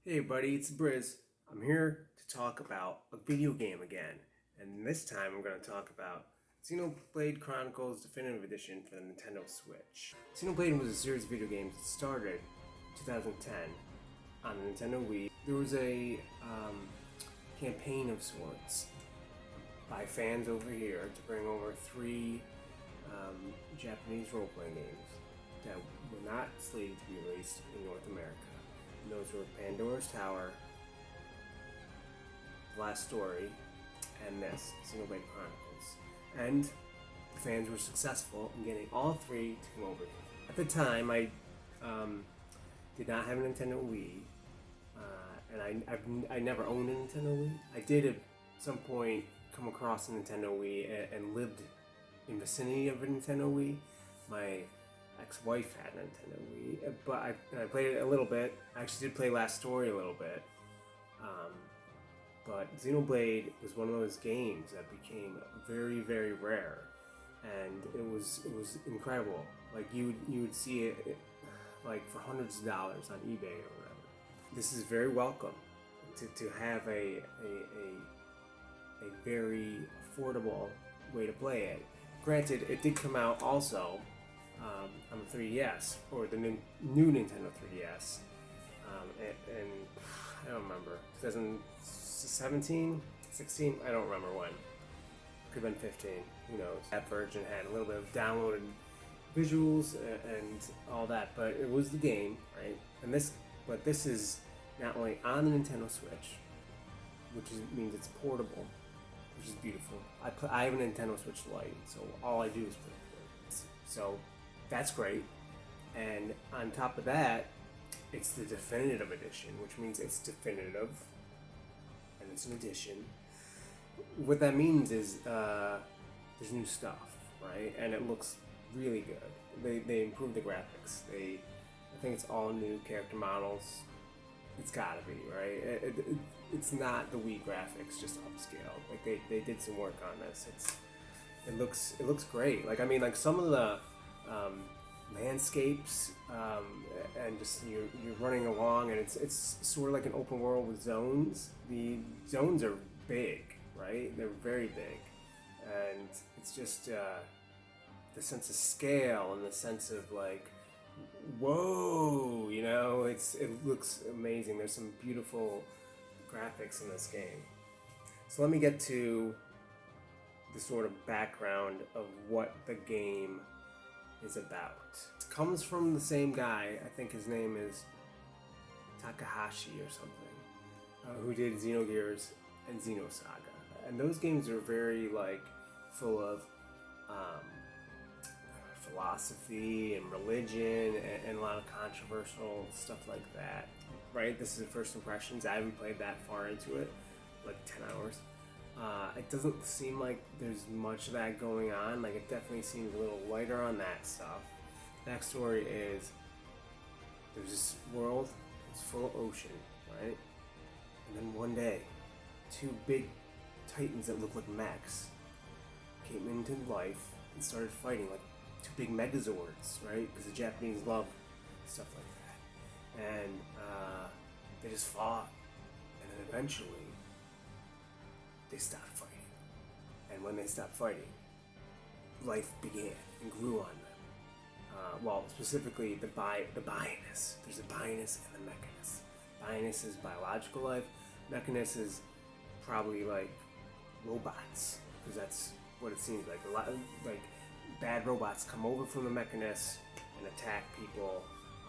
Hey buddy, it's Brizz. I'm here to talk about a video game again, and this time I'm going to talk about Xenoblade Chronicles Definitive Edition for the Nintendo Switch. Xenoblade was a series of video games that started in 2010 on the Nintendo Wii. There was a campaign of sorts by fans over here to bring over three Japanese role-playing games that were not slated to be released in North America. And those were Pandora's Tower, Last Story, and this, Xenoblade Chronicles. And the fans were successful in getting all three to come over. At the time, I did not have a Nintendo Wii, and I never owned a Nintendo Wii. I did at some point come across a Nintendo Wii and lived in vicinity of a Nintendo Wii. My ex-wife had a Nintendo Wii, but I played it a little bit. I actually did play Last Story a little bit. But Xenoblade was one of those games that became very, very rare, and it was incredible. Like you would see it like for hundreds of dollars on eBay or whatever. This is very welcome to have a very affordable way to play it. Granted, it did come out also on the 3DS, or the new Nintendo 3DS, and I don't remember, 2017, 16, I don't remember when. Could have been 15, who knows. That version had a little bit of downloaded visuals and all that, but it was the game, right? And this is not only on the Nintendo Switch, means it's portable, which is beautiful. I have a Nintendo Switch Lite, so all I do is play it. So that's great. And on top of that, it's the Definitive Edition, which means it's definitive, and it's an edition. What that means is there's new stuff, right? And it looks really good. They improved the graphics. I think it's all new character models. It's gotta be, right? It's not the Wii graphics, just upscaled. Like they did some work on this. It looks great. Like, I mean, like some of the landscapes and just you're running along, and it's sort of like an open world with zones. The zones are big, right? They're very big, and it's just the sense of scale and the sense of like, whoa, you know, it looks amazing. There's some beautiful graphics in this game. So let me get to the sort of background of what the game is about. It comes from the same guy, I think his name is Takahashi or something, who did Xenogears and Xenosaga. And those games are very like full of philosophy and religion and a lot of controversial stuff like that. Right? This is the first impressions. I haven't played that far into it, like 10 hours. It doesn't seem like there's much of that going on. Like, it definitely seems a little lighter on that stuff. Backstory is there's this world, it's full of ocean, right? And then one day, two big titans that look like mechs came into life and started fighting, like two big megazords, right? Because the Japanese love stuff like that. And they just fought, and then eventually they stopped fighting. And when they stopped fighting, life began and grew on them. Well, specifically the bi-ness. There's a bi-ness and a mechaness. Bi-ness is biological life. Mechaness is probably like robots, because that's what it seems like. A lot of like bad robots come over from the mechaness and attack people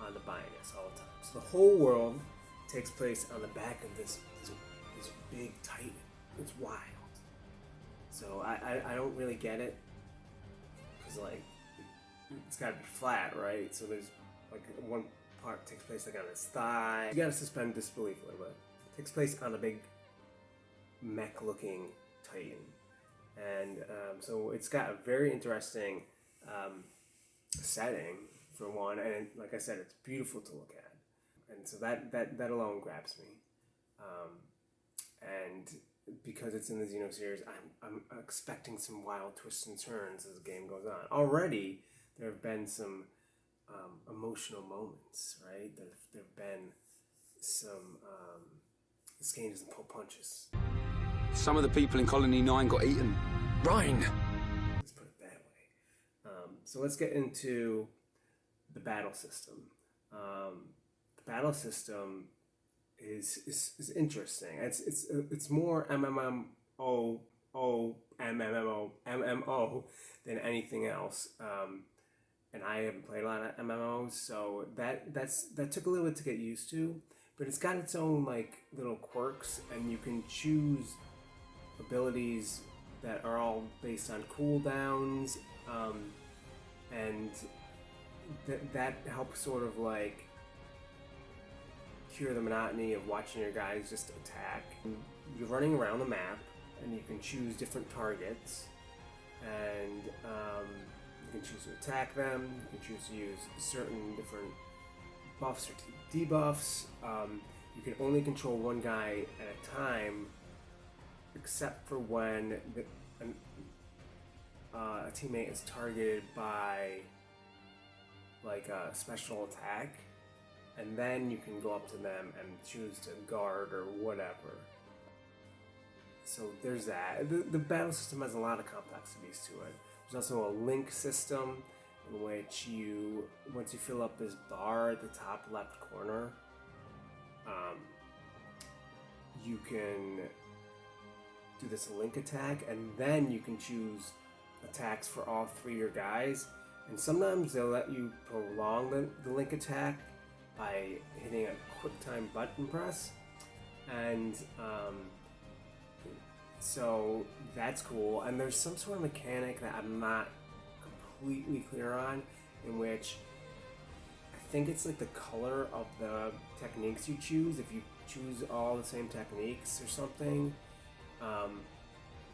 on the bi-ness all the time. So the whole world takes place on the back of this big titan. It's wild. So I don't really get it, because like it's gotta be flat, right? So there's like one part takes place like on his thigh. You gotta suspend disbelief a little bit. It takes place on a big mech-looking titan, and so it's got a very interesting setting for one, and like I said, it's beautiful to look at, and so that alone grabs me. And because it's in the Xeno series, I'm expecting some wild twists and turns as the game goes on. Already, there have been some emotional moments, right? There have been this game doesn't pull punches. Some of the people in Colony 9 got eaten. Rhine! Let's put it that way. So let's get into the battle system. The battle system is interesting. It's more MMO than anything else. And I haven't played a lot of MMOs, so that took a little bit to get used to. But it's got its own like little quirks, and you can choose abilities that are all based on cooldowns, and that helps sort of like cure the monotony of watching your guys just attack. You're running around the map, and you can choose different targets, and you can choose to attack them. You can choose to use certain different buffs or debuffs. You can only control one guy at a time, except for when a teammate is targeted by like a special attack, and then you can go up to them and choose to guard or whatever. So there's that. The battle system has a lot of complexities to it. There's also a link system in which once you fill up this bar at the top left corner, you can do this link attack, and then you can choose attacks for all three of your guys. And sometimes they'll let you prolong the link attack by hitting a quick time button press, and so that's cool. And there's some sort of mechanic that I'm not completely clear on, in which I think it's like the color of the techniques you choose. If you choose all the same techniques or something,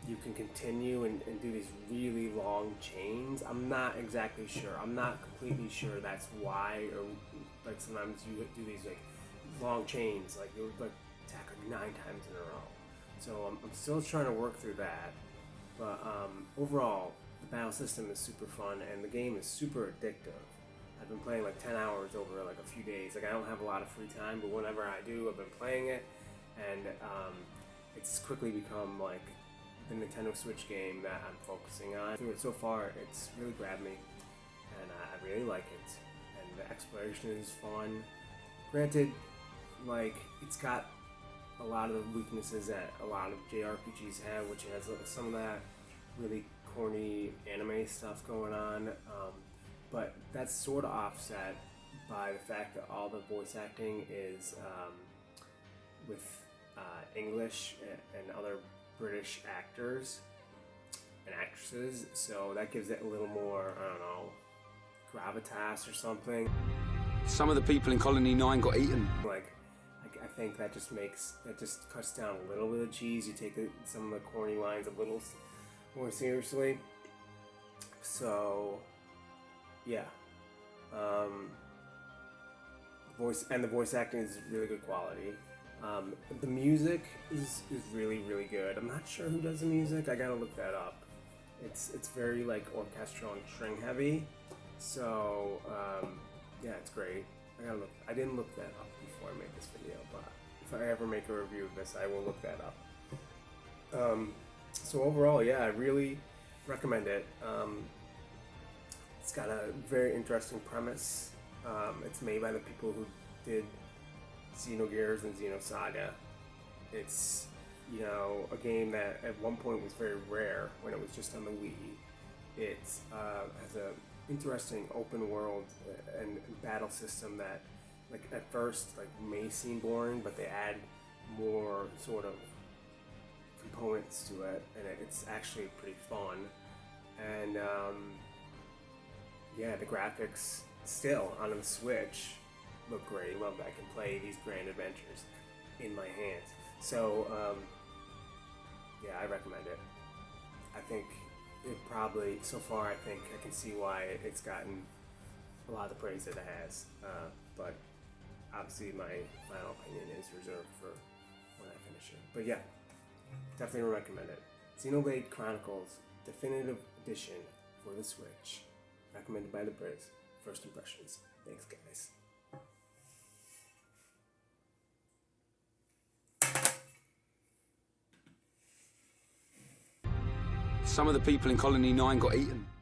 you can continue and do these really long chains. I'm not exactly sure. I'm not completely sure that's why, or like sometimes you do these like long chains, like you'll like attack like 9 times in a row. So I'm still trying to work through that. But overall, the battle system is super fun, and the game is super addictive. I've been playing like 10 hours over like a few days. Like I don't have a lot of free time, but whenever I do, I've been playing it, and it's quickly become like the Nintendo Switch game that I'm focusing on. Through it so far, it's really grabbed me, and I really like it. And the exploration is fun. Granted, like it's got a lot of the weaknesses that a lot of JRPGs have, which has some of that really corny anime stuff going on. But that's sort of offset by the fact that all the voice acting is with English and other British actors and actresses, so that gives it a little more, I don't know, gravitas or something. Some of the people in Colony 9 got eaten. Like, I think that just cuts down a little bit of cheese. You take some of the corny lines a little more seriously. So, yeah. The voice acting is really good quality. The music is really, really good. I'm not sure who does the music. I gotta look that up. It's very like orchestral and string heavy. So yeah, it's great. I didn't look that up before I made this video, but if I ever make a review of this, I will look that up. So overall, yeah, I really recommend it. It's got a very interesting premise. It's made by the people who did Xenogears and Xenosaga. It's, a game that at one point was very rare when it was just on the Wii. It has a interesting open world and battle system that, like, at first, like, may seem boring, but they add more sort of components to it, and it's actually pretty fun. And yeah, the graphics still on the Switch look great. Love that I can play these grand adventures in my hands. So yeah, I recommend it. I think it probably, so far, I think I can see why it's gotten a lot of the praise that it has. But obviously my final opinion is reserved for when I finish it. But yeah, definitely recommend it. Xenoblade Chronicles Definitive Edition for the Switch. Recommended by the Brizz. First impressions. Thanks, guys. Some of the people in Colony 9 got eaten.